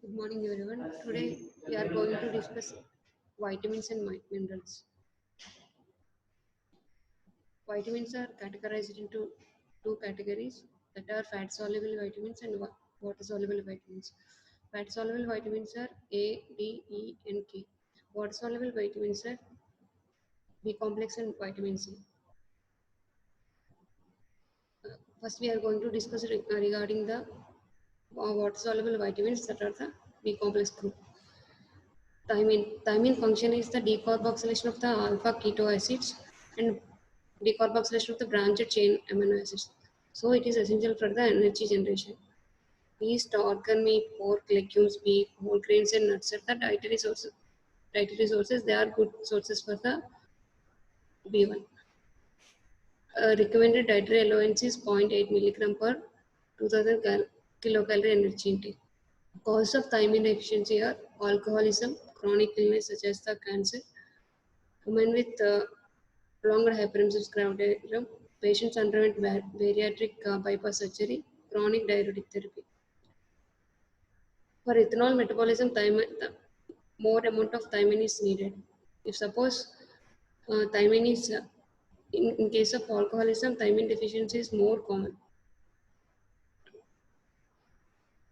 Good morning, everyone. Today we are going to discuss vitamins and minerals. Vitamins are categorized into two categories, that are fat soluble vitamins and water soluble vitamins. Fat soluble vitamins are A, D, E, and K. Water soluble vitamins are B complex and vitamin C. First, we are going to discuss regarding the water soluble vitamins, that are the B complex group. Thymine function is the decarboxylation of the alpha keto acids and decarboxylation of the branched chain amino acids. So it is essential for the energy generation. Yeast, organ meat, pork, legumes, beef, whole grains, and nuts are the dietary sources. They are good sources for the B1. Recommended dietary allowance is 0.8 milligram per 2000 kilocalorie energy intake. Cause of thymine deficiency are alcoholism, chronic illness such as the cancer, women with prolonged hyperemesis gravidarum, patients underwent bariatric bypass surgery, chronic diuretic therapy. For ethanol metabolism, more amount of thymine is needed. If suppose thymine is, in case of alcoholism, thymine deficiency is more common.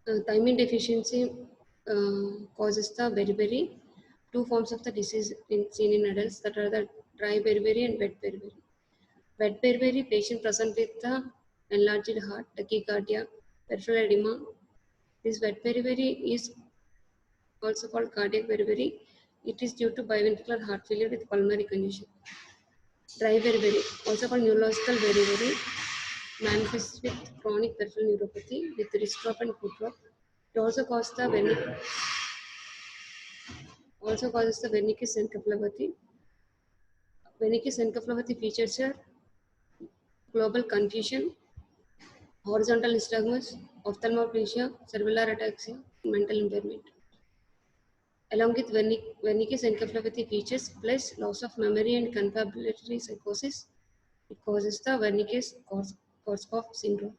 Thymine deficiency causes the beriberi, two forms of the disease seen in adults, that are the dry beriberi and wet beriberi. Wet beriberi patient present with the enlarged heart, tachycardia, peripheral edema. This wet beriberi is also called cardiac beriberi. It is due to biventricular heart failure with pulmonary condition. Dry beriberi, also called neurological beriberi, manifests with chronic peripheral neuropathy with wrist drop and foot drop. It also causes the Wernicke's encephalopathy. Wernicke's encephalopathy features a global confusion, horizontal nystagmus, ophthalmoplegia, cerebellar ataxia, mental impairment. Along with Wernicke's encephalopathy features plus loss of memory and confabulatory psychosis, it causes the Wernicke-Korsakoff syndrome.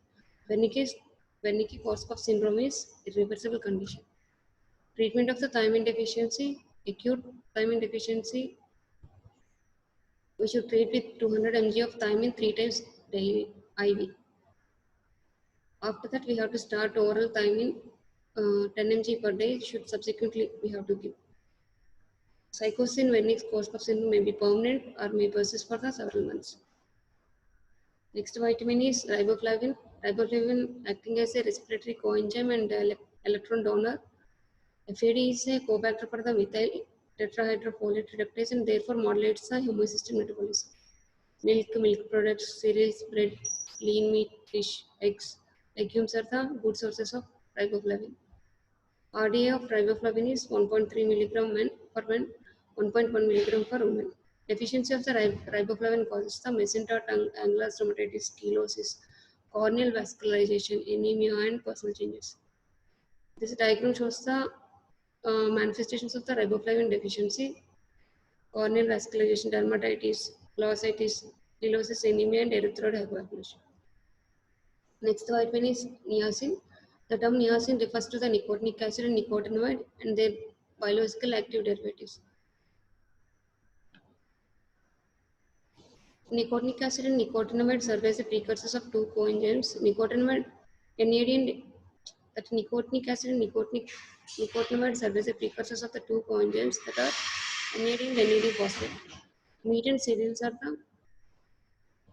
Wernicke-Korsakoff syndrome is a reversible condition. Treatment of the thymine deficiency, acute thymine deficiency, we should treat with 200 mg of thymine 3 times daily IV. After that, we have to start oral thymine 10 mg per day. Should subsequently we have to give. Psychosis in Wernicke-Korsakoff syndrome may be permanent or may persist for the several months. Next vitamin is riboflavin. Riboflavin acting as a respiratory coenzyme and electron donor. FAD is a cofactor for the methyl tetrahydrofolate reductase and therefore modulates the homocysteine metabolism. Milk products, cereals, bread, lean meat, fish, eggs, legumes are the good sources of riboflavin. RDA of riboflavin is 1.3 milligram per man, 1.1 milligram per woman. Deficiency of the riboflavin causes the mesenteric angular stomatitis, chelosis, corneal vascularization, anemia, and personal changes. This diagram shows the manifestations of the riboflavin deficiency: corneal vascularization, dermatitis, glossitis, chelosis, anemia, and erythroid hypoacusia. Next vitamin is niacin. The term niacin refers to the nicotinic acid and nicotinamide and their biological active derivatives. Nicotinic acid and nicotinamide serve as the precursors of two coenzymes, nicotinamide, NAD, and that nicotinic acid and nicotinamide serve as the precursors of the two coenzymes, that are NAD and NAD phosphate. Meat and cereals are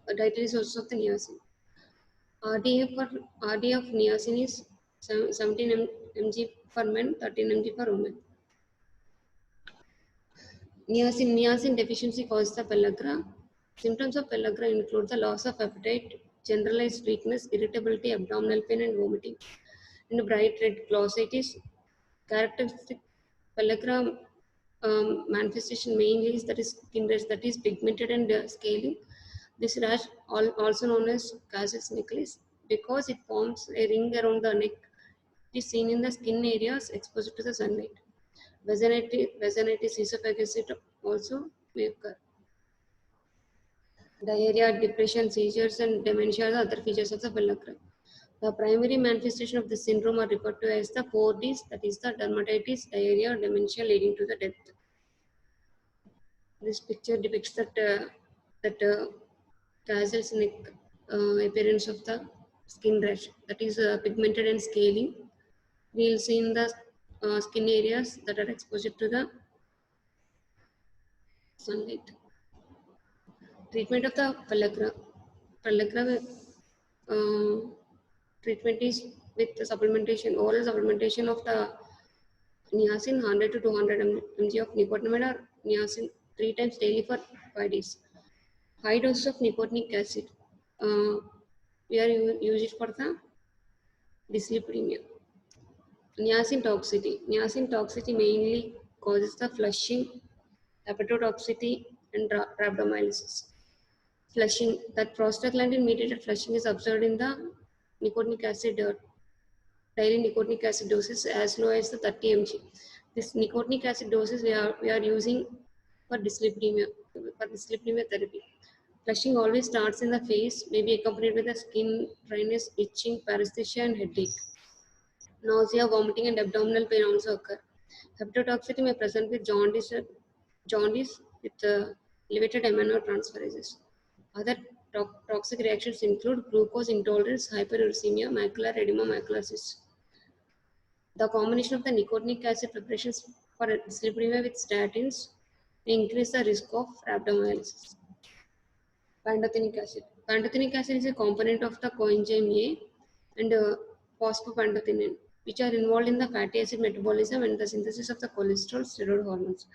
the dietary sources of the niacin. RDA of niacin is 17 mg for men, 13 mg for women. Niacin deficiency causes the pellagra. Symptoms of pellagra include the loss of appetite, generalized weakness, irritability, abdominal pain, and vomiting. And bright red glossitis. Characteristic pellagra manifestation mainly is skin rash that is pigmented and scaly. This rash, also known as casus necklace, because it forms a ring around the neck, it is seen in the skin areas exposed to the sunlight. Vasinitis esophagus also may occur. Diarrhea, depression, seizures, and dementia are the other features of the pellagra. The primary manifestation of this syndrome are referred to as the 4Ds, that is the dermatitis, diarrhea, dementia leading to the death. This picture depicts that causal neck appearance of the skin rash, that is pigmented and scaling. We will see in the skin areas that are exposed to the sunlight. Treatment of the pellagra treatment is with the supplementation, oral supplementation of the niacin 100 to 200 mg of nicotinamide or niacin 3 times daily for 5 days. High doses of nicotinic acid. We are use it for the dyslipidemia. Niacin toxicity. Niacin toxicity mainly causes the flushing, hepatotoxicity, and rhabdomyolysis. Flushing, that prostaglandin mediated flushing is observed in the nicotinic acid, daily nicotinic acid doses as low as the 30 mg. This nicotinic acid doses we are using for dyslipidemia therapy. Flushing always starts in the face, may be accompanied with the skin dryness, itching, paresthesia, and headache. Nausea, vomiting, and abdominal pain also occur. Hepatotoxicity may present with jaundice with elevated aminotransferases. Other toxic reactions include glucose intolerance, hyperuricemia, macular edema, macular cysts. The combination of the nicotinic acid preparations for dyslipidemia with statins may increase the risk of rhabdomyolysis. Pantothenic acid. Pantothenic acid is a component of the coenzyme A and phosphopantothenium, which are involved in the fatty acid metabolism and the synthesis of the cholesterol steroid hormones.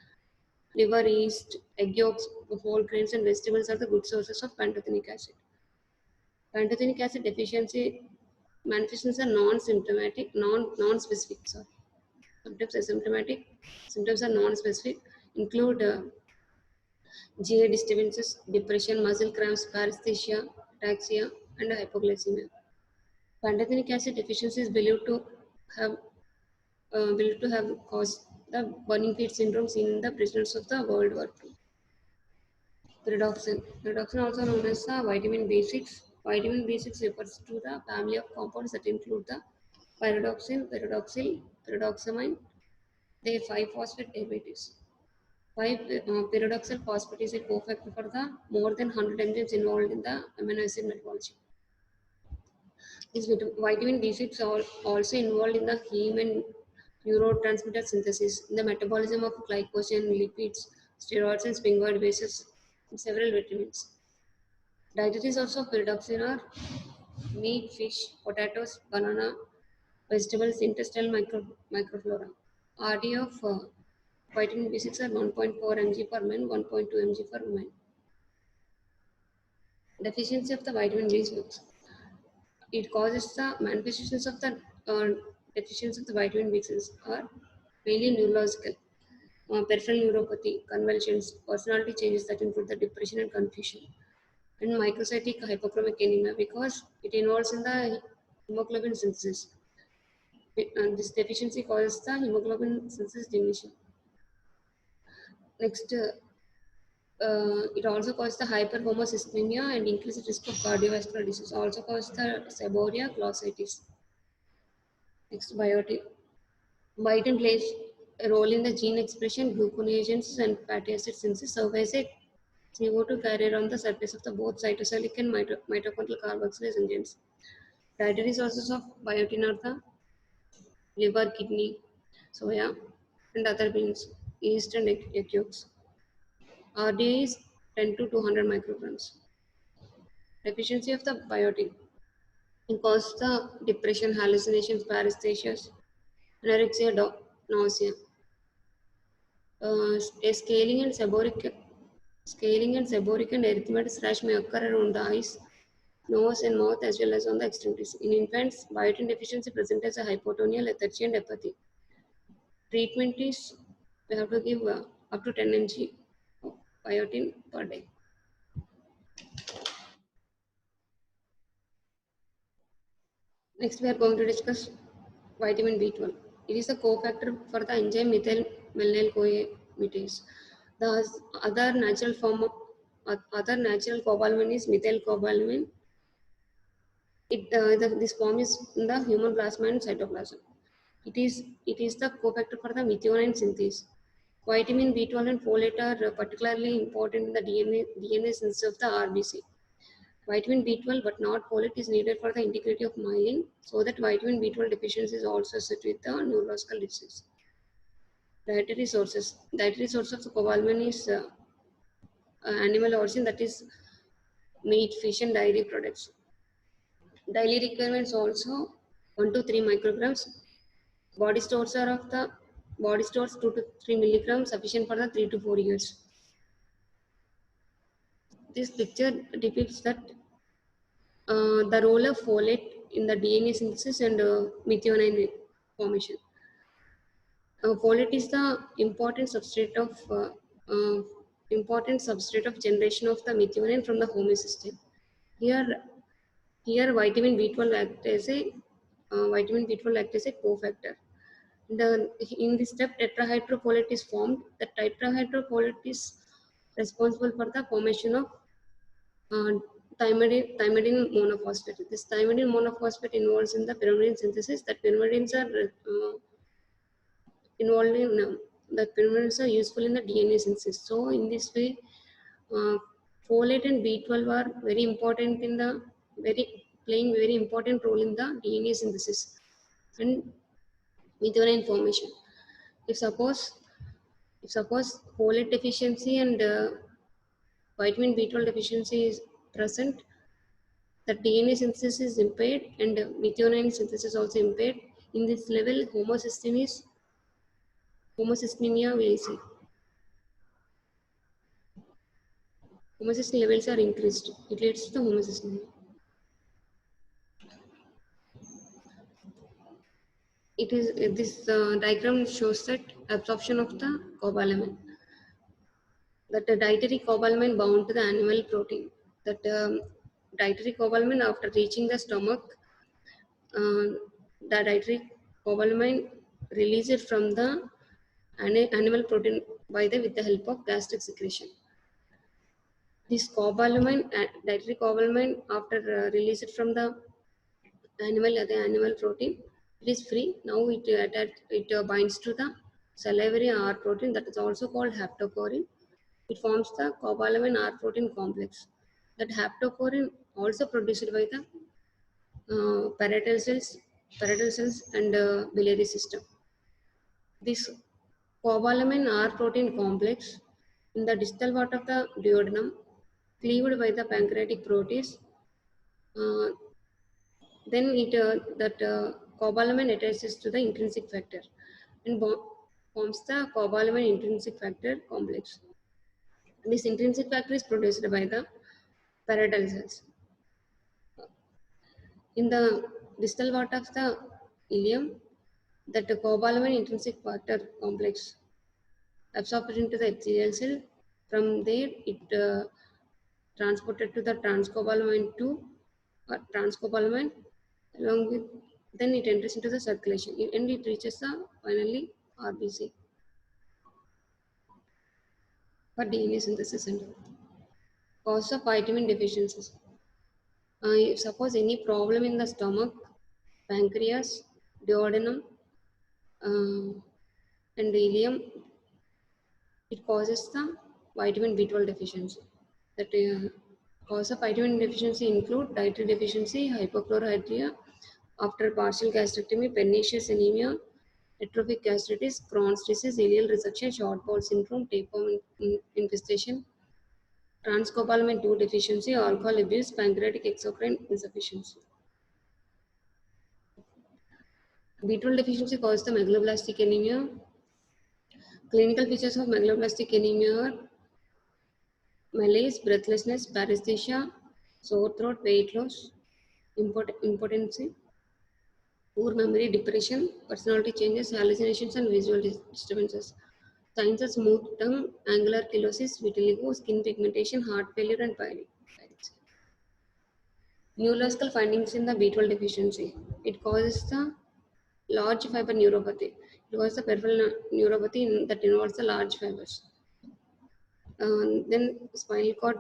Liver, yeast, egg yolks, whole grains, and vegetables are the good sources of pantothenic acid. Pantothenic acid deficiency manifestations are non-symptomatic, non-specific. Sorry, sometimes asymptomatic. Symptoms are non-specific. Include GI disturbances, depression, muscle cramps, paresthesia, ataxia, and hypoglycemia. Pantothenic acid deficiency is have believed to have caused the burning feet syndrome seen in the prisoners of the World War II. Pyridoxine. Pyridoxine, also known as the vitamin B6. Vitamin B6 refers to the family of compounds that include the pyridoxine, pyridoxyl, pyridoxamine, the 5-phosphate derivatives. 5-pyridoxal phosphate is a cofactor for the more than 100 enzymes involved in the amino acid metabology. This vitamin B6 are also involved in the heme and neurotransmitter synthesis, in the metabolism of glycogen, lipids, steroids, and sphingosine bases in several vitamins. Dietary sources of pyridoxine are meat, fish, potatoes, banana, vegetables, intestinal microflora. RD of vitamin B6 are 1.4 mg per man, 1.2 mg for women. Deficiency of the vitamin B6. It causes the manifestations of the deficiency of the vitamin B6 are mainly neurological, peripheral neuropathy, convulsions, personality changes that include the depression and confusion, and microcytic hypochromic anemia because it involves in the hemoglobin synthesis. And this deficiency causes the hemoglobin synthesis diminution. Next, it also causes the hyperhomocysteine and increases risk of cardiovascular disease. Also causes the seborrhea glossitis. Next, biotin. Biotin plays a role in the gene expression, gluconeogenesis, and fatty acid synthesis. Serve as a CO2 carrier on the surface of the both cytosolic and mitochondrial carboxylase enzymes. Dietary sources of biotin are the liver, kidney, soya, and other beans, yeast, and egg yolks. RDA is 10 to 200 micrograms. Deficiency of the biotin can cause the depression, hallucinations, paresthesias, anorexia, nausea. A scaling and seborrheic and erythematous rash may occur around the eyes, nose, and mouth as well as on the extremities. In infants, biotin deficiency presents as a hypotonia, lethargy, and apathy. Treatment is we have to give up to 10 mg of biotin per day. Next, we are going to discuss vitamin B12. It is a cofactor for the enzyme methyl malonyl-CoA mutase. The other natural cobalamin is methylcobalamin. This form is in the human plasma and cytoplasm. It is the cofactor for the methionine synthesis. Vitamin B12 and folate are particularly important in the DNA synthesis of the RBC. Vitamin B12 but not folate is needed for the integrity of myelin, so that vitamin B12 deficiency is also associated with the neurological disease. Dietary sources. Dietary source of cobalamin is animal origin, that is meat, fish and dairy products. Daily requirements also 1 to 3 micrograms. Body stores are of the body stores 2 to 3 milligrams, sufficient for the 3 to 4 years. This picture depicts that the role of folate in the DNA synthesis and methionine formation. Folate is the uh, important substrate of generation of the methionine from the homeostasis. Here, here vitamin B12 acts as a cofactor. In this step, tetrahydrofolate is formed. The tetrahydrofolate is responsible for the formation of uh, thymidine monophosphate. This thymidine monophosphate involves in the pyrimidine synthesis. That pyrimidines are involved in the pyrimids are useful in the DNA synthesis. So in this way, uh, folate and B12 are very important in the playing very important role in the DNA synthesis and methionine formation. If suppose folate deficiency and vitamin B12 deficiency is present, the DNA synthesis is impaired and methionine synthesis is also impaired. In this level, homocystinemia will see. Homocysteine levels are increased. It leads to homocysteine. It is this diagram shows that absorption of the cobalamin. That the dietary cobalamin bound to the animal protein. That dietary cobalamin after reaching the stomach, the dietary cobalamin released from the animal protein with the help of gastric secretion. This cobalamin, dietary cobalamin, after released from the animal protein, it is free. Now it binds to the salivary R protein, that is also called haptocorrin. It forms the cobalamin R protein complex. That haptocorrin also produced by the parietal cells and biliary system. This cobalamin R protein complex in the distal part of the duodenum, cleaved by the pancreatic protease. Then that cobalamin attaches to the intrinsic factor and forms the cobalamin intrinsic factor complex. This intrinsic factor is produced by the parietal cells. In the distal part of the ileum, that the cobalamin intrinsic factor complex absorbed into the epithelial cell. From there, it transported to the transcobalamin 2 or transcobalamin, along with then it enters into the circulation and it reaches the finally RBC for DNA synthesis and cause of vitamin deficiencies. Suppose any problem in the stomach, pancreas, duodenum, and ileum, it causes the vitamin B12 deficiency. That cause of vitamin deficiency include dietary deficiency, hypochlorhydria, after partial gastrectomy, pernicious anemia, atrophic gastritis, Crohn's disease, ileal resection, short bowel syndrome, tapeworm infestation, transcobalamin 2 deficiency, alcohol abuse, pancreatic exocrine insufficiency. B12 deficiency causes the megaloblastic anemia. Clinical features of megaloblastic anemia are malaise, breathlessness, paresthesia, sore throat, weight loss, impotency, poor memory, depression, personality changes, hallucinations, and visual disturbances. Signs are smooth tongue, angular chelosis, vitiligo, skin pigmentation, heart failure, and pyrexia. Neurological findings in the B12 deficiency. It causes the large fiber neuropathy. It causes the peripheral neuropathy that involves the large fibers. Then spinal cord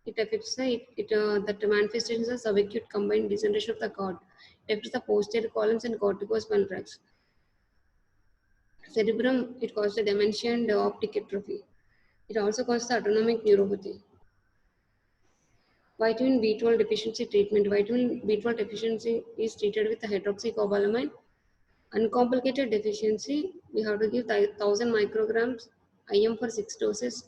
It affects that manifestations of subacute combined degeneration of the cord. It affects the posterior columns and corticospinal tracts. Cerebrum, it causes the dementia and optic atrophy. It also causes the autonomic neuropathy. Vitamin B12 deficiency treatment. Vitamin B12 deficiency is treated with hydroxycobalamin. Uncomplicated deficiency, we have to give 1000 micrograms IM for 6 doses,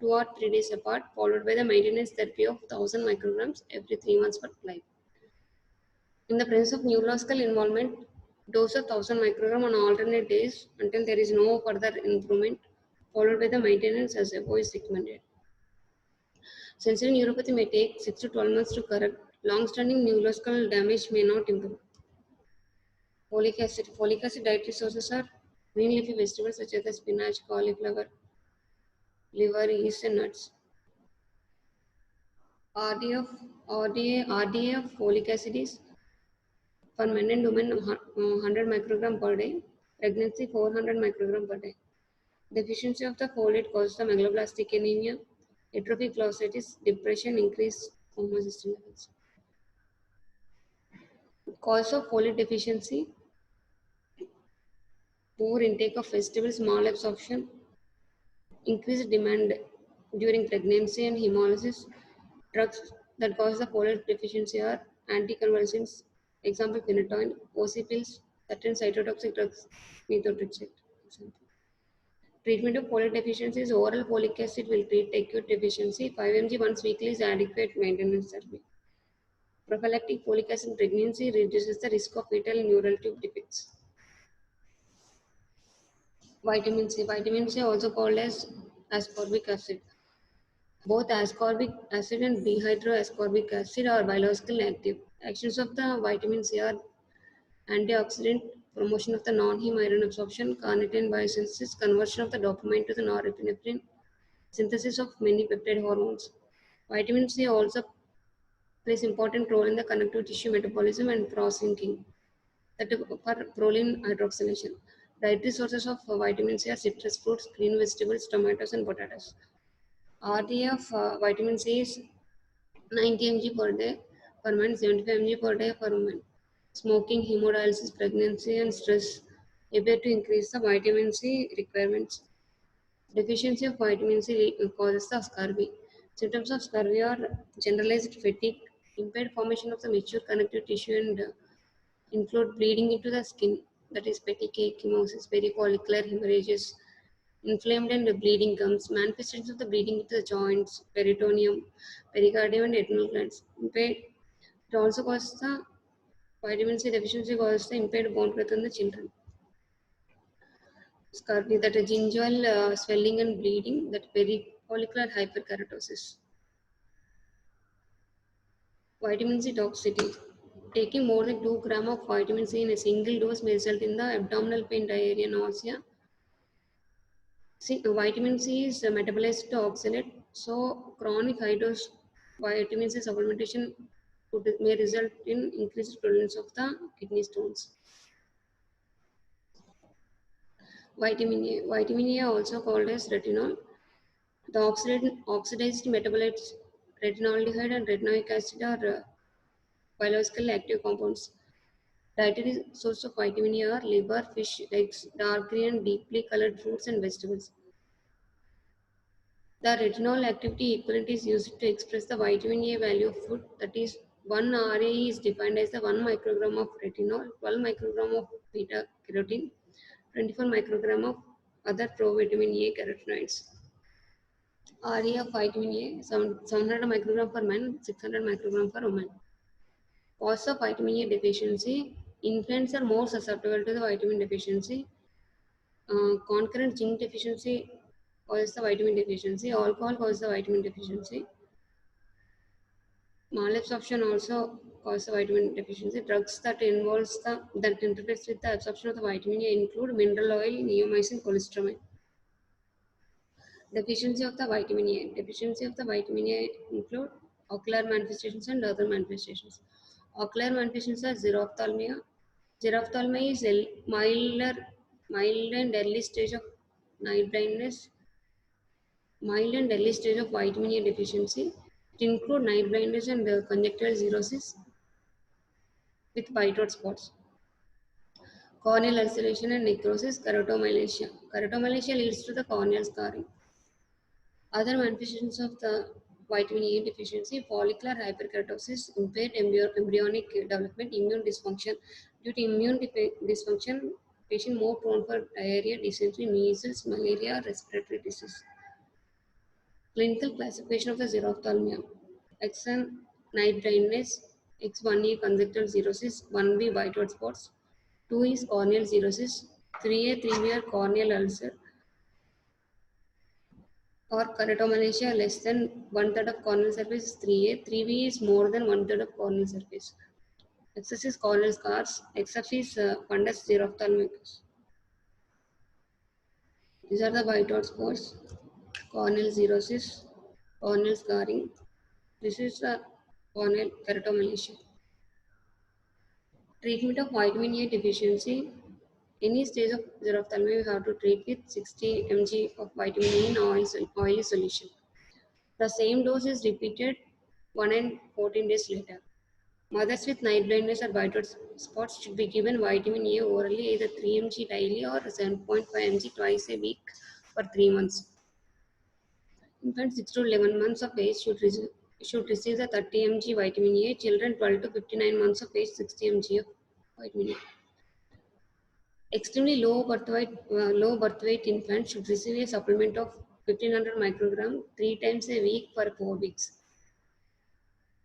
2 or 3 days apart, followed by the maintenance therapy of 1000 micrograms every 3 months for life. In the presence of neurological involvement, dose of 1000 microgram on alternate days until there is no further improvement, followed by the maintenance as above is recommended. Sensory neuropathy may take 6 to 12 months to correct. Long-standing neurological damage may not improve. Folic acid. Folic acid dietary sources are green leafy vegetables such as spinach, cauliflower, liver, yeast, and nuts. RDA of folic acid is for men and women 100 microgram per day, pregnancy 400 microgram per day. Deficiency of the folate causes the megaloblastic anemia, atrophic glossitis, depression, increased homocysteine levels. Cause of folate deficiency: poor intake of vegetables, malabsorption, increased demand during pregnancy and hemolysis. Drugs that cause the folate deficiency are anticonvulsants, example phenytoin, OC pills, certain cytotoxic drugs, methotrexate. Example. Treatment of folate deficiency is oral folic acid will treat acute deficiency. 5 mg once weekly is adequate maintenance therapy. Prophylactic folic acid in pregnancy reduces the risk of fetal neural tube defects. Vitamin C. Vitamin C also called as ascorbic acid. Both ascorbic acid and dehydroascorbic acid are biologically active. Actions of the vitamin C are antioxidant, promotion of the non-heme iron absorption, carnitine biosynthesis, conversion of the dopamine to the norepinephrine, synthesis of many peptide hormones. Vitamin C also plays important role in the connective tissue metabolism and cross-linking, that is for proline hydroxylation. Dietary sources of vitamin C are citrus fruits, green vegetables, tomatoes, and potatoes. RDA of vitamin C is 90 mg per day for men, 75 mg per day for women. Smoking, hemodialysis, pregnancy, and stress appear to increase the vitamin C requirements. Deficiency of vitamin C causes the scurvy. Symptoms of scurvy are generalized fatigue, impaired formation of the mature connective tissue, and include bleeding into the skin, that is petechiae, ecchymosis, perifollicular hemorrhages, inflamed and bleeding gums, manifestations of the bleeding into the joints, peritoneum, pericardium, and adrenal glands. Impaired, it also causes the vitamin C deficiency causes the impaired bone growth in the children. Scurvy, that is gingival swelling and bleeding, that perifollicular hyperkeratosis. Vitamin C toxicity. Taking more than 2 grams of vitamin C in a single dose may result in the abdominal pain, diarrhea, nausea. Vitamin C is metabolized to oxalate, so chronic high dose vitamin C supplementation may result in increased prevalence of the kidney stones. Vitamin A. Vitamin A also called as retinol. The oxidized metabolites retinaldehyde and retinoic acid are biologically active compounds. Dietary source of vitamin A are liver, fish, eggs, dark green and deeply colored fruits and vegetables. The retinol activity equivalent is used to express the vitamin A value of food. That is, 1 RA is defined as the 1 microgram of retinol, 12 microgram of beta carotene, 24 microgram of other provitamin A carotenoids. RA of vitamin A, 700 microgram for men, 600 microgram for women. Cause of vitamin A deficiency: infants are more susceptible to the vitamin deficiency. Concurrent zinc deficiency causes the vitamin deficiency. Alcohol causes the vitamin deficiency. Malabsorption also causes the vitamin deficiency. Drugs that interface with the absorption of the vitamin A include mineral oil, neomycin, cholesterol. Deficiency of the vitamin A. Deficiency of the vitamin A include ocular manifestations and other manifestations. Ocular manifestations are xerophthalmia. Xerophthalmia is mild and early stage of night blindness, mild and early stage of vitamin A deficiency. It includes night blindness and conjunctival xerosis with white hot spots, corneal ulceration and necrosis, keratomalacia. Keratomalacia leads to the corneal scarring. Other manifestations of the vitamin E deficiency: follicular hyperkeratosis, impaired embryonic development, immune dysfunction. Due to immune dysfunction, patient more prone for diarrhea, dysentery, measles, malaria, respiratory disease. Clinical classification of the xerophthalmia: X1 night blindness, X1A conjunctival xerosis, 1B white hot spots, 2 is corneal xerosis, 3A 3B are corneal ulcer, or keratomalacia less than one-third of corneal surface is 3A, 3B is more than one-third of corneal surface. XS is corneal scars, XF is fundus xerophthalmicus. These are the white hot spots, corneal xerosis, corneal scarring. This is the corneal keratomalacia. Treatment of vitamin A deficiency. Any stage of xerophthalmia, you have to treat with 60 mg of vitamin A in oily solution. The same dose is repeated 1 and 14 days later. Mothers with night blindness or white spots should be given vitamin A orally, either 3 mg daily or 7.5 mg twice a week for 3 months. Infants 6 to 11 months of age should receive the 30 mg vitamin A. Children 12 to 59 months of age 60 mg of vitamin A. Extremely low birth weight infants should receive a supplement of 1500 microgram 3 times a week for 4 weeks.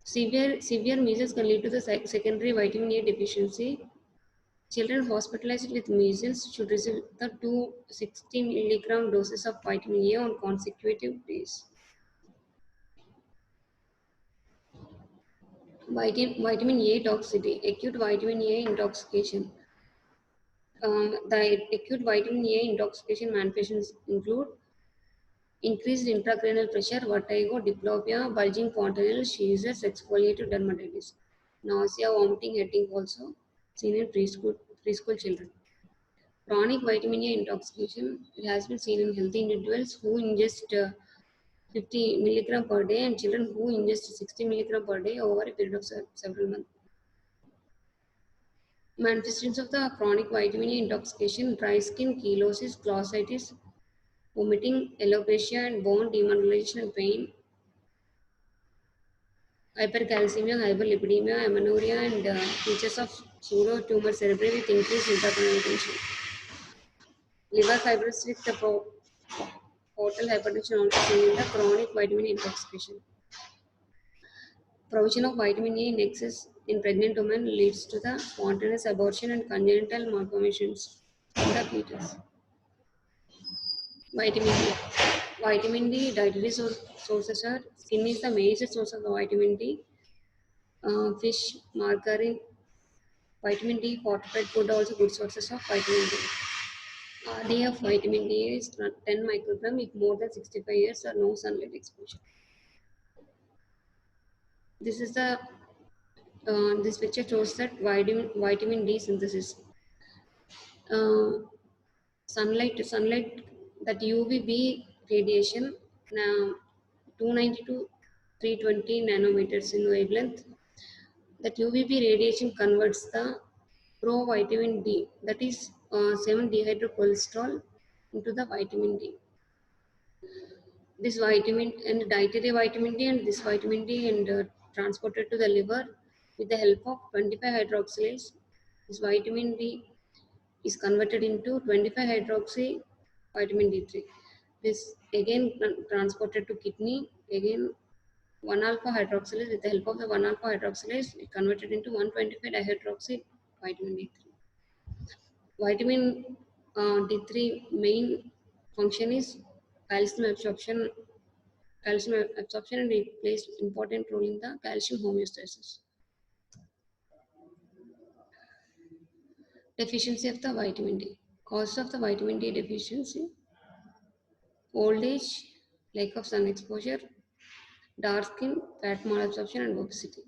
Severe measles can lead to the secondary vitamin A deficiency. Children hospitalized with measles should receive the 260 milligram doses of vitamin A on consecutive days. Vitamin A toxicity, acute vitamin A intoxication. The acute vitamin A intoxication manifestations include increased intracranial pressure, vertigo, diplopia, bulging fontanelle, seizures, exfoliative dermatitis, nausea, vomiting, headache also seen in preschool children. Chronic vitamin A intoxication, it has been seen in healthy individuals who ingest 50 milligram per day and children who ingest 60 milligram per day over a period of several months. Manifestations of the chronic vitamin A intoxication: dry skin, chelosis, glossitis, vomiting, alopecia and bone demineralization and pain, hypercalcemia, hyperlipidemia, amenorrhea, and features of pseudotumor cerebri with increased intracranial tension. Liver fibrosis with the portal hypertension also seen in the chronic vitamin A intoxication. Provision of vitamin A in excess in pregnant women leads to the spontaneous abortion and congenital malformations in the fetus. Vitamin D. Vitamin D dietary sources are: skin is the major source of the vitamin D. Fish, margarine, vitamin D, fortified food are also good sources of vitamin D. RDA of vitamin D is 10 microgram if more than 65 years or no sunlight exposure. This is the this picture shows that vitamin D synthesis. Sunlight that UVB radiation, now 290 to 320 nanometers in wavelength. That UVB radiation converts the provitamin D, that is 7-dehydrocholesterol, into the vitamin D. This vitamin and dietary vitamin D and this vitamin D and transported to the liver with the help of 25 hydroxylase. This vitamin D is converted into 25 hydroxy vitamin D3. This again transported to kidney, again 1 alpha hydroxylase. With the help of the 1 alpha hydroxylase, it converted into 125 dihydroxy vitamin D3. Vitamin D3 main function is calcium absorption. Calcium absorption, and it plays important role in the calcium homeostasis. Deficiency of the vitamin D. Cause of the vitamin D deficiency: old age, lack of sun exposure, dark skin, fat malabsorption, and obesity.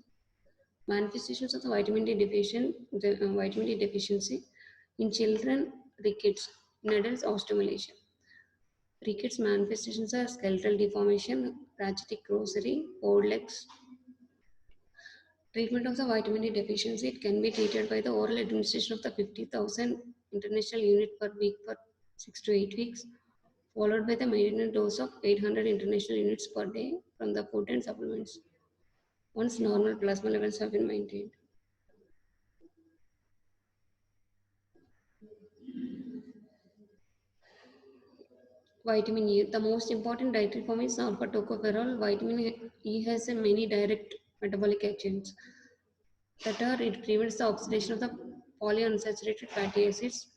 Manifestations of the vitamin D deficiency: in children, rickets; in adults, osteomalacia. Rickets manifestations are skeletal deformation, rachitic rosary, old legs. Treatment of the vitamin D deficiency, it can be treated by the oral administration of the 50,000 international unit per week for 6 to 8 weeks, followed by the maintenance dose of 800 international units per day from the food and supplements, once normal plasma levels have been maintained. Vitamin E, the most important dietary form is alpha tocopherol. Vitamin E has many direct metabolic actions that are, it prevents the oxidation of the polyunsaturated fatty acids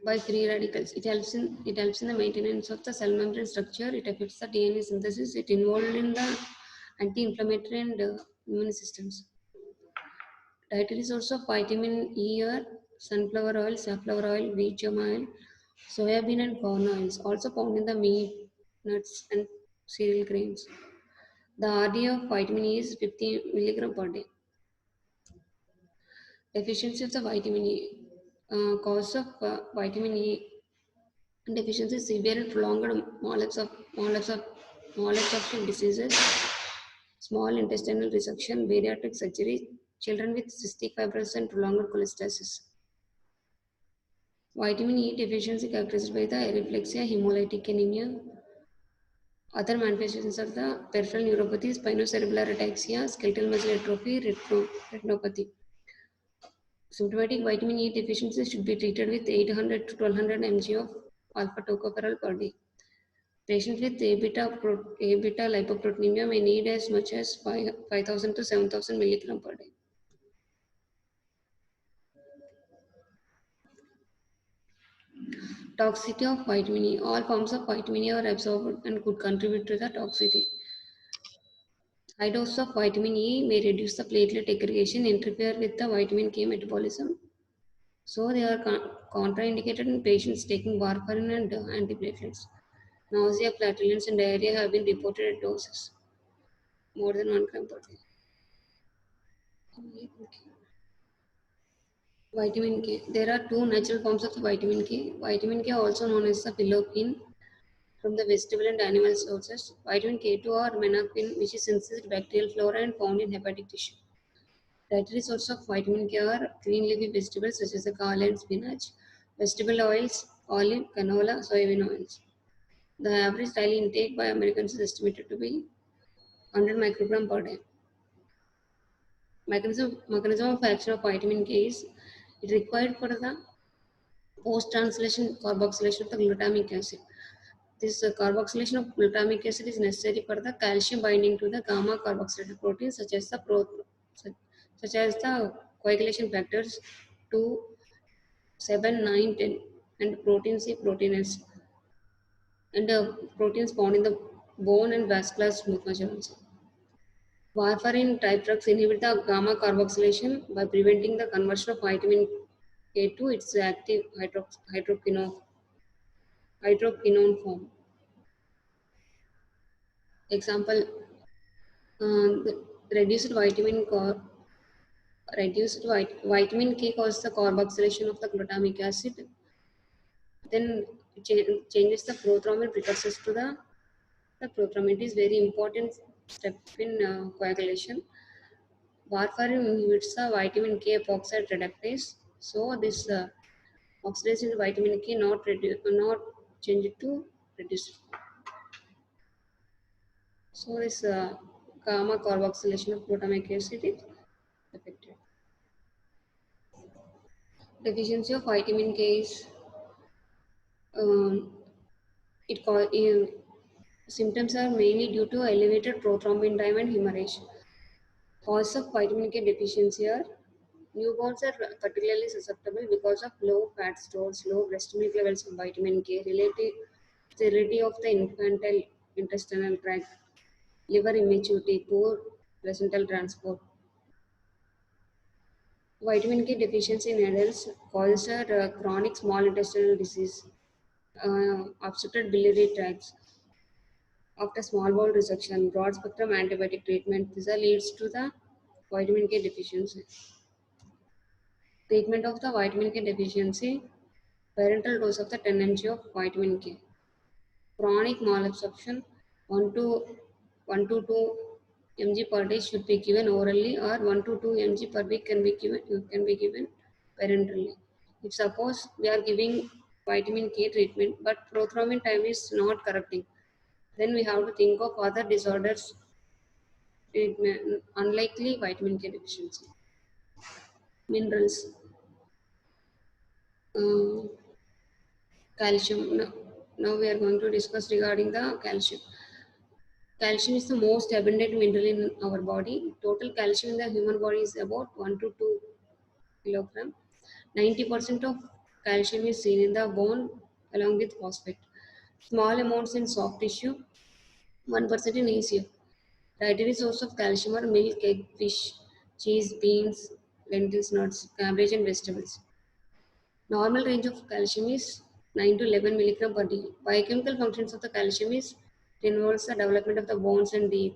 by free radicals. It helps in the maintenance of the cell membrane structure. It affects the DNA synthesis. It involved in the anti-inflammatory and immune systems. Dietary source of vitamin E are sunflower oil, safflower oil, wheat germ oil, soybean and corn oils, also found in the meat, nuts, and cereal grains. The RDA of vitamin E is 50 milligram per day. Deficiency of the vitamin E. Cause of vitamin E deficiency is severe and prolonged malabsorption diseases, small intestinal resection, bariatric surgery, children with cystic fibrosis and prolonged cholestasis. Vitamin E deficiency characterized by the erythrexia, hemolytic anemia. Other manifestations are the peripheral neuropathy, spinocerebellar ataxia, skeletal muscle atrophy, retinopathy. Symptomatic vitamin E deficiency should be treated with 800 to 1200 mg of alpha tocopherol per day. Patients with A beta lipoproteinemia may need as much as 5,000 to 7,000 milligram per day. Toxicity of vitamin E. All forms of vitamin E are absorbed and could contribute to the toxicity. High dose of vitamin E may reduce the platelet aggregation, interfere with the vitamin K metabolism. So they are contraindicated in patients taking warfarin and antiplatelets. Nausea, flatulence, and diarrhea have been reported at doses more than 1 gram per day. Vitamin K. There are two natural forms of vitamin K. Vitamin K, also known as the phylloquine, from the vegetable and animal sources. Vitamin K2 or menaquine, which is synthesized bacterial flora and found in hepatic tissue. Dietary sources of vitamin K are green leafy vegetables such as the kale and spinach, vegetable oils, olive, canola, soybean oils. The average daily intake by Americans is estimated to be 100 microgram per day. Mechanism of action of vitamin K is it required for the post-translation carboxylation of the glutamic acid. This carboxylation of glutamic acid is necessary for the calcium binding to the gamma carboxylated proteins such as the coagulation factors 2, 7, 9, 10, and protein C, protein S, and proteins found in the bone and vascular smooth muscle also. Warfarin type drugs inhibit the gamma carboxylation by preventing the conversion of vitamin K to its active hydroquinone form. Example, the vitamin K causes the carboxylation of the glutamic acid. Then it changes the prothrombin precursors to the prothrombin. It is very important step in coagulation. Warfarin inhibits the vitamin K epoxide reductase. So this oxidation of vitamin K not change it to reduce. So this gamma carboxylation of glutamic acid is affected. Deficiency of vitamin K is um, symptoms are mainly due to elevated prothrombin time and hemorrhage. Cause of vitamin K deficiency are newborns are particularly susceptible because of low fat stores, low breast milk levels of vitamin K, relative sterility of the infantile intestinal tract, liver immaturity, poor placental transport. Vitamin K deficiency in adults causes chronic small intestinal disease, obstructed biliary tracts. After small bowel resection, broad spectrum antibiotic treatment, this leads to the vitamin K deficiency. Treatment of the vitamin K deficiency. Parental dose of the 10 mg of vitamin K. Chronic malabsorption 1 to 1 to 2 mg per day should be given orally, or 1 to 2 mg per week can be given parenterally. If suppose we are giving vitamin K treatment, but prothrombin time is not correcting, then we have to think of other disorders treatment, unlikely vitamin K deficiency. Minerals, uh, calcium. Now we are going to discuss regarding the calcium. Calcium is the most abundant mineral in our body. Total calcium in the human body is about 1 to 2 kilogram. 90% of calcium is seen in the bone along with phosphate. Small amounts in soft tissue, 1% in ACF. Dietary source of calcium are milk, egg, fish, cheese, beans, lentils, nuts, cabbage, and vegetables. Normal range of calcium is 9 to 11 milligram per day. Biochemical functions of the calcium is it involves the development of the bones and teeth.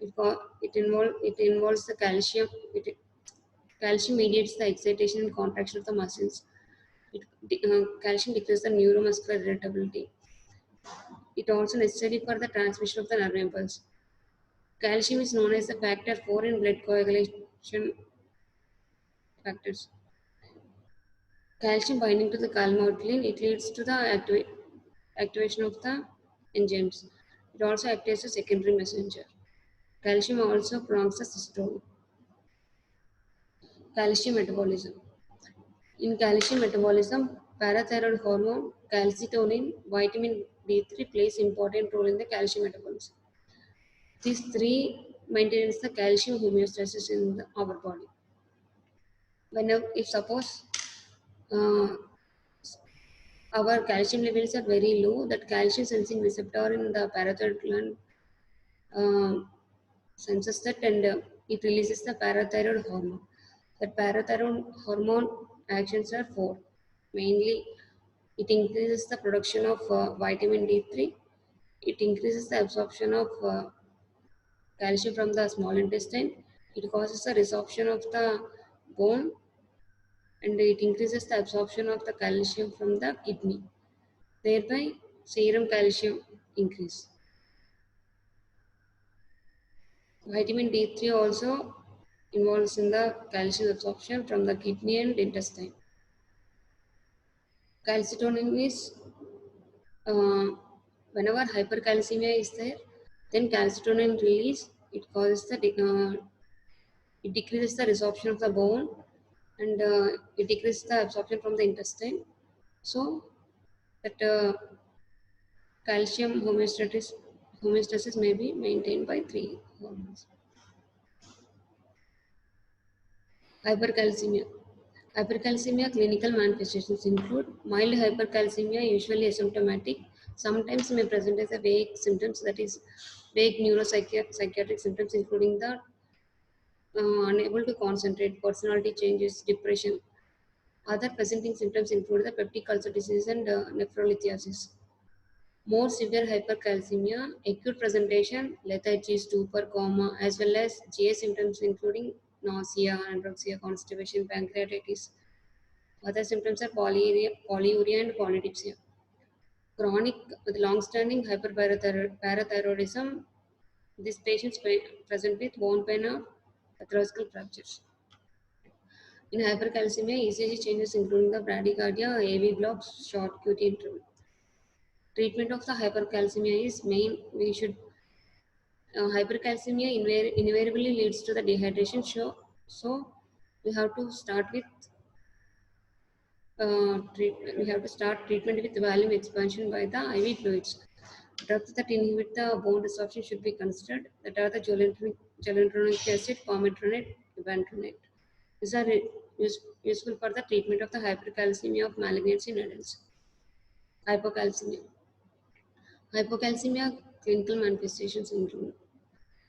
It involves the calcium. Calcium mediates the excitation and contraction of the muscles. Calcium decreases the neuromuscular irritability. It also necessary for the transmission of the nerve impulse. Calcium is known as the factor 4 in blood coagulation factors. Calcium binding to the calmodulin, it leads to the activation of the enzymes. It also acts as a secondary messenger. Calcium also prolongs the systole. Calcium metabolism. In calcium metabolism, parathyroid hormone, calcitonin, vitamin D3 plays important role in the calcium metabolism. These three maintains the calcium homeostasis in our body. Whenever, if suppose uh, our calcium levels are very low, that calcium sensing receptor in the parathyroid gland um, senses that, and it releases the parathyroid hormone. That parathyroid hormone actions are four. Mainly, it increases the production of vitamin D3. It increases the absorption of calcium from the small intestine. It causes the resorption of the bone, and it increases the absorption of the calcium from the kidney. Thereby, serum calcium increase. Vitamin D3 also involves in the calcium absorption from the kidney and intestine. Calcitonin is uh, whenever hypercalcemia is there, then calcitonin release, it causes it decreases the resorption of the bone, and it decreases the absorption from the intestine. So that calcium homeostasis may be maintained by three hormones. Hypercalcemia. Hypercalcemia clinical manifestations include mild hypercalcemia, usually asymptomatic, sometimes may present as a vague symptoms, that is vague neuropsychiatric symptoms, including the unable to concentrate, personality changes, depression. Other presenting symptoms include the peptic ulcer disease and nephrolithiasis. More severe hypercalcemia, acute presentation, lethargy, stupor, coma, as well as GI symptoms including nausea, anorexia, constipation, pancreatitis. Other symptoms are polyuria and polydipsia. Chronic with long-standing hyperparathyroidism, these patients present with bone pain or pathological fractures. In hypercalcemia, ECG changes including the bradycardia, AV blocks, short QT interval. Treatment of the hypercalcemia is main. We should hypercalcemia invariably leads to the dehydration. So we have to start with we have to start treatment with volume expansion by the IV fluids. Drugs that inhibit the bone resorption should be considered. That are the zoledronic acid, cometronate, ibandronate. These are useful for the treatment of the hypercalcemia of malignancy in adults. Hypocalcemia. Hypocalcemia clinical manifestations include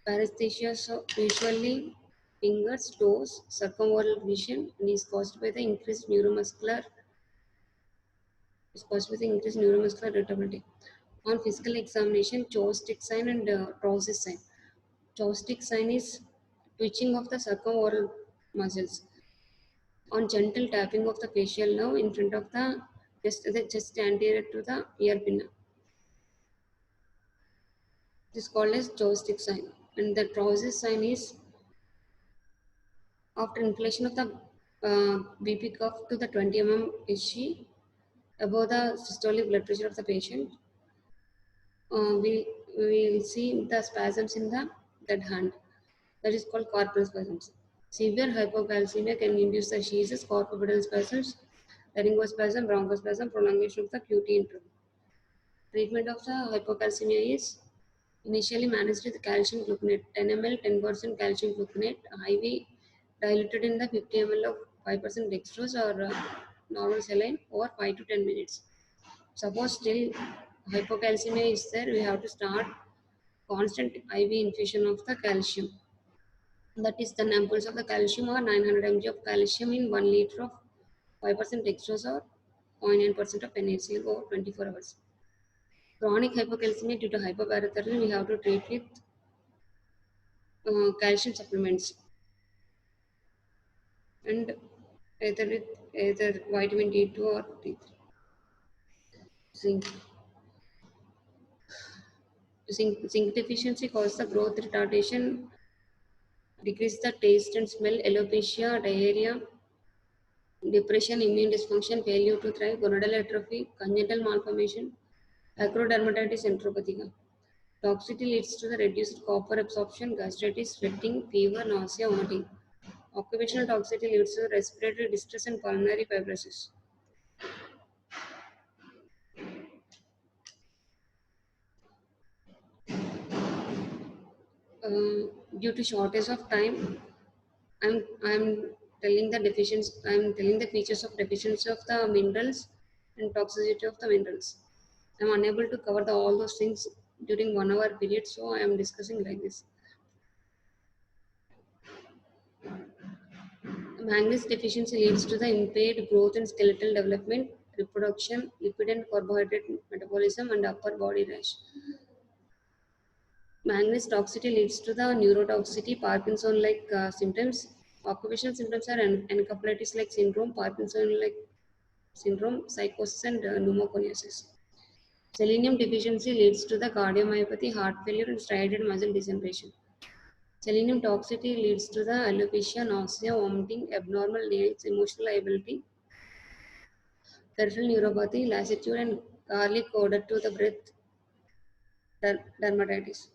paresthesia, so usually fingers, toes, circumoral vision, and is caused by the increased neuromuscular irritability. On physical examination, Chow stick sign and Rosse's sign. Chow stick sign is twitching of the circumoral muscles. On gentle tapping of the facial nerve in front of the just anterior to the ear pinna. This is called as joystick sign, and the Trousers sign is after inflation of the BP cuff to the 20 SG above the systolic blood pressure of the patient. We will see the spasms in the that hand. That is called carpal spasms. Severe hypocalcemia can induce the seizures, corporeal spasms, laryngospasm, bronchospasm, prolongation of the QT interval. Treatment of the hypocalcemia is initially managed with calcium gluconate, 10 ml, 10% calcium gluconate, IV diluted in the 50 ml of 5% dextrose or normal saline over 5 to 10 minutes. Suppose still hypocalcemia is there, we have to start constant IV infusion of the calcium. That is, the ampoules of the calcium or 900 mg of calcium in 1 liter of 5% dextrose or 0.9% of NaCl over 24 hours. Chronic hypocalcemia due to hypoparathyroidism, we have to treat with calcium supplements and either vitamin D2 or D3. Zinc. Zinc deficiency causes the growth retardation, decrease the taste and smell, alopecia, diarrhea, depression, immune dysfunction, failure to thrive, gonadal atrophy, congenital malformation, acrodermatitis enteropathica. Toxicity leads to the reduced copper absorption, gastritis, sweating, fever, nausea, vomiting. Occupational toxicity leads to respiratory distress and pulmonary fibrosis. Due to shortage of time, I'm telling the deficiency. I'm telling the features of deficiency of the minerals and toxicity of the minerals. I'm unable to cover all those things during 1 hour period, so I am discussing like this. Manganese deficiency leads to the impaired growth and skeletal development, reproduction, lipid and carbohydrate metabolism, and upper body rash. Manganese toxicity leads to the neurotoxicity, Parkinson-like symptoms. Occupational symptoms are encephalitis-like syndrome, Parkinson-like syndrome, psychosis, and pneumoconiosis. Selenium deficiency leads to the cardiomyopathy, heart failure, and striated muscle degeneration. Selenium toxicity leads to the alopecia, nausea, vomiting, abnormal nails, emotional liability, peripheral neuropathy, lassitude, and garlic odor to the breath, dermatitis.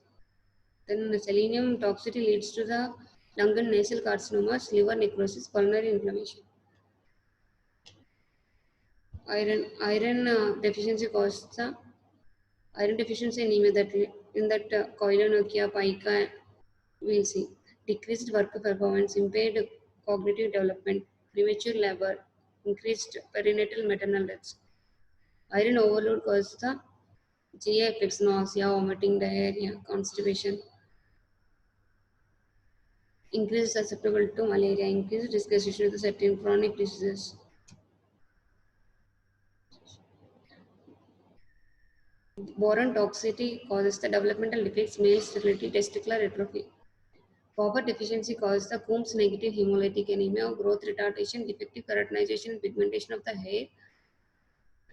Then selenium toxicity leads to the lung and nasal carcinomas, liver necrosis, pulmonary inflammation. Iron deficiency causes the iron deficiency anemia that in that Koilanokia pica we'll see decreased work performance, impaired cognitive development, premature labor, increased perinatal maternal deaths. Iron overload causes the GI effects, nausea, vomiting, diarrhea, constipation, increased susceptibility to malaria, increased risk associated with certain chronic diseases. Boron toxicity causes the developmental defects, male sterility, testicular atrophy. Copper deficiency causes the Coombs negative hemolytic anemia, growth retardation, defective keratinization, pigmentation of the hair,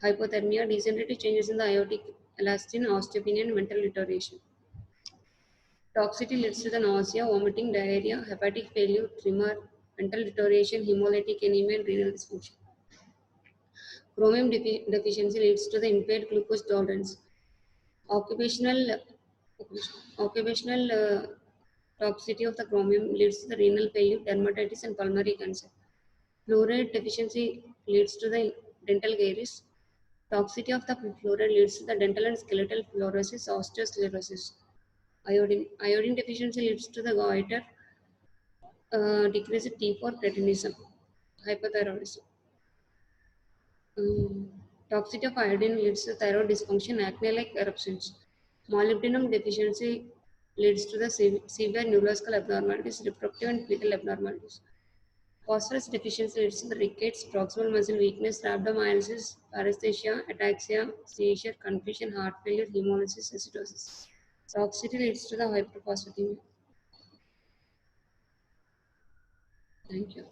hypothermia, degenerative changes in the aortic elastin, osteopenia, and mental deterioration. Toxicity leads to the nausea, vomiting, diarrhea, hepatic failure, tremor, mental deterioration, hemolytic anemia, and renal dysfunction. Chromium deficiency leads to the impaired glucose tolerance. Occupational toxicity of the chromium leads to the renal failure, dermatitis, and pulmonary cancer. Fluoride deficiency leads to the dental caries. Toxicity of the fluoride leads to the dental and skeletal fluorosis, osteosclerosis. Iodine deficiency leads to the goiter, decreased T4 cretinism, hypothyroidism. Toxicity of iodine leads to thyroid dysfunction, acne-like eruptions. Molybdenum deficiency leads to the severe neurological abnormalities, reproductive and fetal abnormalities. Phosphorus deficiency leads to the rickets, proximal muscle weakness, rhabdomyolysis, paresthesia, ataxia, seizure, confusion, heart failure, hemolysis, acidosis. Toxicity leads to the hyperphosphatemia. Thank you.